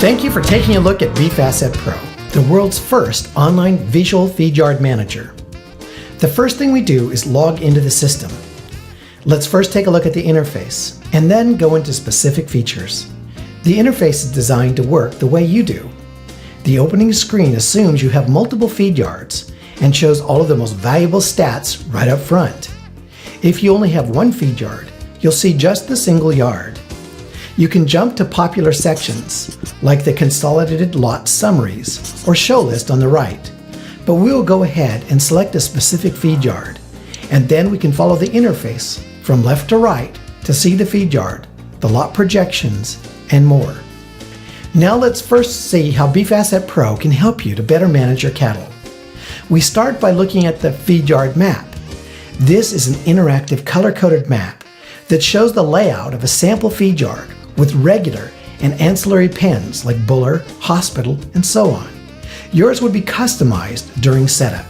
Thank you for taking a look at Beef Asset Pro, the world's first online visual feed yard manager. The first thing we do is log into the system. Let's first take a look at the interface, and then go into specific features. The interface is designed to work the way you do. The opening screen assumes you have multiple feed yards and shows all of the most valuable stats right up front. If you only have one feed yard, you'll see just the single yard. You can jump to popular sections, like the Consolidated Lot Summaries or Show List on the right. But we will go ahead and select a specific feed yard, and then we can follow the interface from left to right to see the feed yard, the lot projections, and more. Now let's first see how Beef Asset Pro can help you to better manage your cattle. We start by looking at the feed yard map. This is an interactive color-coded map that shows the layout of a sample feed yard with regular and ancillary pens like buller, hospital, and so on. Yours would be customized during setup.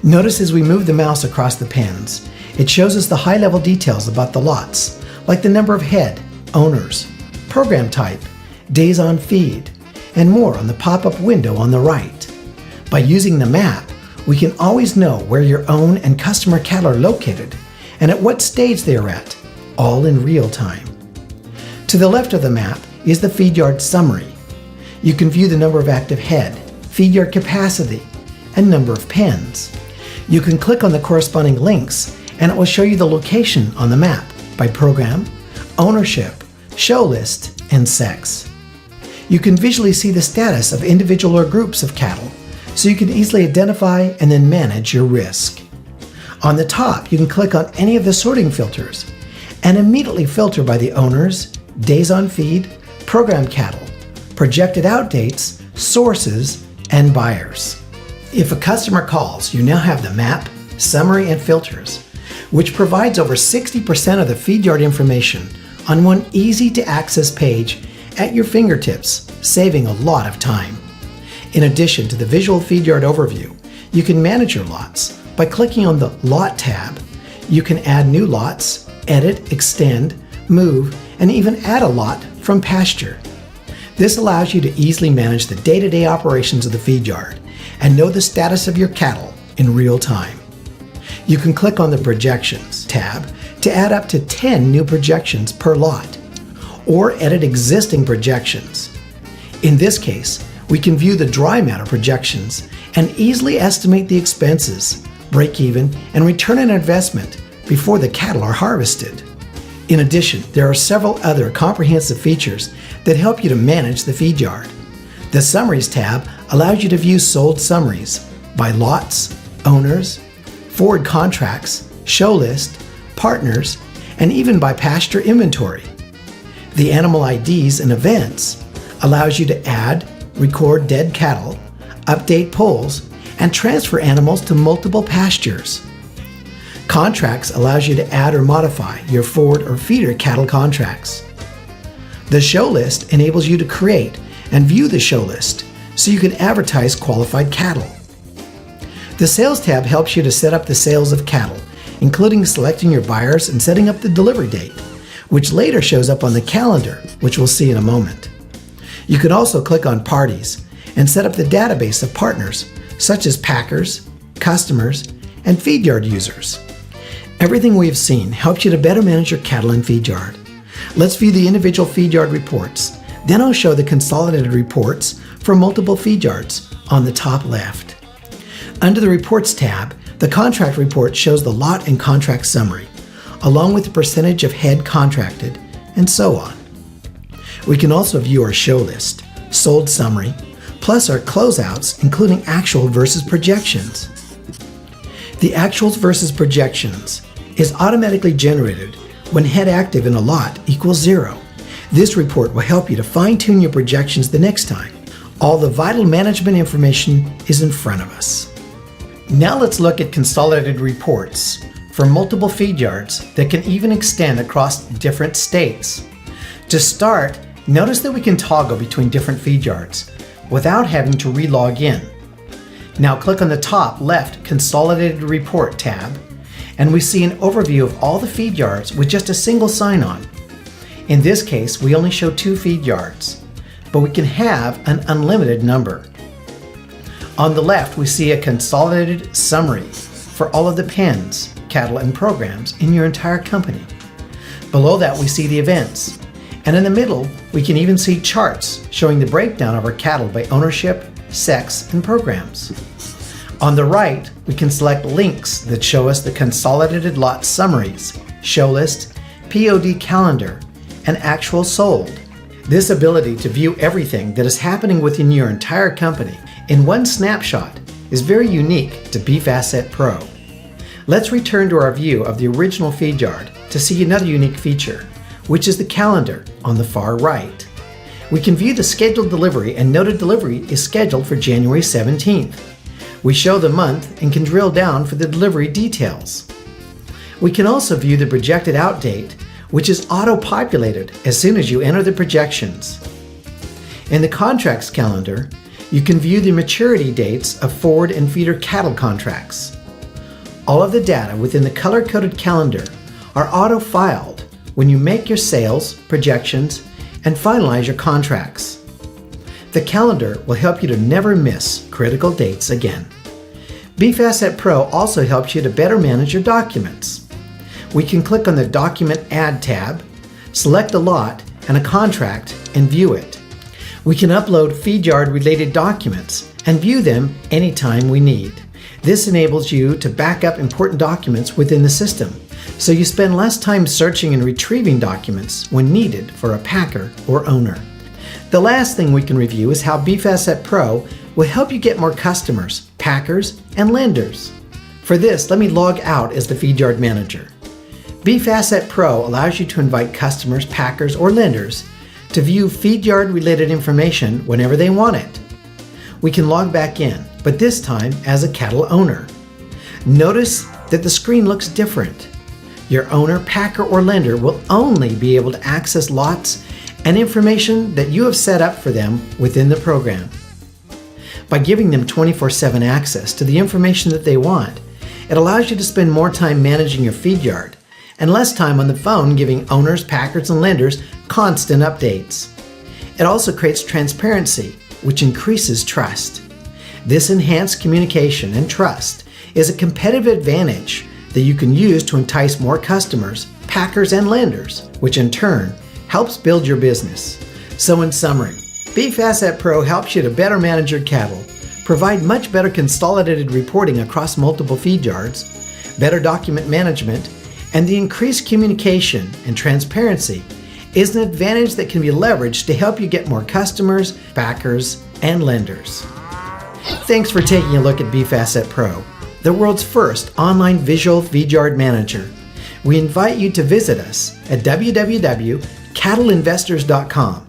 Notice as we move the mouse across the pens, it shows us the high-level details about the lots, like the number of head, owners, program type, days on feed, and more on the pop-up window on the right. By using the map, we can always know where your own and customer cattle are located and at what stage they are at, all in real time. To the left of the map is the feed yard summary. You can view the number of active head, feed yard capacity, and number of pens. You can click on the corresponding links and it will show you the location on the map by program, ownership, show list, and sex. You can visually see the status of individual or groups of cattle, so you can easily identify and then manage your risk. On the top, you can click on any of the sorting filters and immediately filter by the owners, days on feed, program cattle, projected out dates, sources, and buyers. If a customer calls, you now have the map, summary, and filters, which provides over 60% of the feed yard information on one easy-to-access page at your fingertips, saving a lot of time. In addition to the visual feed yard overview, you can manage your lots by clicking on the Lot tab. You can add new lots, edit, extend, move, and even add a lot from pasture. This allows you to easily manage the day-to-day operations of the feed yard and know the status of your cattle in real time. You can click on the Projections tab to add up to 10 new projections per lot, or edit existing projections. In this case, we can view the dry matter projections and easily estimate the expenses, break even, and return on investment before the cattle are harvested. In addition, there are several other comprehensive features that help you to manage the feed yard. The Summaries tab allows you to view sold summaries by lots, owners, forward contracts, show list, partners, and even by pasture inventory. The Animal IDs and Events allows you to add, record dead cattle, update polls, and transfer animals to multiple pastures. Contracts allows you to add or modify your forward or feeder cattle contracts. The Show List enables you to create and view the show list so you can advertise qualified cattle. The Sales tab helps you to set up the sales of cattle, including selecting your buyers and setting up the delivery date, which later shows up on the calendar, which we'll see in a moment. You can also click on Parties and set up the database of partners, such as packers, customers, and feed yard users. Everything we've seen helps you to better manage your cattle and feed yard. Let's view the individual feed yard reports. Then I'll show the consolidated reports for multiple feed yards on the top left. Under the Reports tab, the Contract report shows the lot and contract summary, along with the percentage of head contracted, and so on. We can also view our show list, sold summary, plus our closeouts, including actual versus projections. The actuals versus projections is automatically generated when head active in a lot equals 0. This report will help you to fine-tune your projections the next time. All the vital management information is in front of us. Now let's look at consolidated reports for multiple feed yards that can even extend across different states. To start, notice that we can toggle between different feed yards without having to re-log in. Now click on the top left Consolidated Report tab, and we see an overview of all the feed yards with just a single sign-on. In this case, we only show 2 feed yards. but we can have an unlimited number. On the left, we see a consolidated summary for all of the pens, cattle, and programs in your entire company. Below that, we see the events. And in the middle, we can even see charts showing the breakdown of our cattle by ownership, sex, and programs. On the right, we can select links that show us the consolidated lot summaries, show list, POD calendar, and actual sold. This ability to view everything that is happening within your entire company in one snapshot is very unique to Beef Asset Pro. Let's return to our view of the original feed yard to see another unique feature, which is the calendar on the far right. We can view the scheduled delivery, and noted delivery is scheduled for January 17th. We show the month and can drill down for the delivery details. We can also view the projected out date, which is auto-populated as soon as you enter the projections. In the contracts calendar, you can view the maturity dates of forward and feeder cattle contracts. All of the data within the color-coded calendar are auto-filed when you make your sales, projections, and finalize your contracts. The calendar will help you to never miss critical dates again. Beef Asset Pro also helps you to better manage your documents. We can click on the Document Add tab, select a lot and a contract, and view it. We can upload feed yard related documents and view them anytime we need. This enables you to back up important documents within the system, so you spend less time searching and retrieving documents when needed for a packer or owner. The last thing we can review is how Beef Asset Pro will help you get more customers, packers, and lenders. For this, let me log out as the feed yard manager. Beef Asset Pro allows you to invite customers, packers, or lenders to view feed yard related information whenever they want it. We can log back in, but this time as a cattle owner. Notice that the screen looks different. Your owner, packer, or lender will only be able to access lots and information that you have set up for them within the program. By giving them 24/7 access to the information that they want, it allows you to spend more time managing your feed yard and less time on the phone giving owners, packers, and lenders constant updates. It also creates transparency, which increases trust. This enhanced communication and trust is a competitive advantage that you can use to entice more customers, packers, and lenders, which in turn helps build your business. So in summary, Beef Asset Pro helps you to better manage your cattle, provide much better consolidated reporting across multiple feed yards, better document management, and the increased communication and transparency is an advantage that can be leveraged to help you get more customers, backers, and lenders. Thanks for taking a look at Beef Asset Pro, the world's first online visual feed yard manager. We invite you to visit us at www.cattleinvestors.com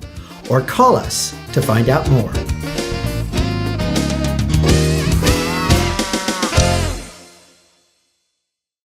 or call us to find out more.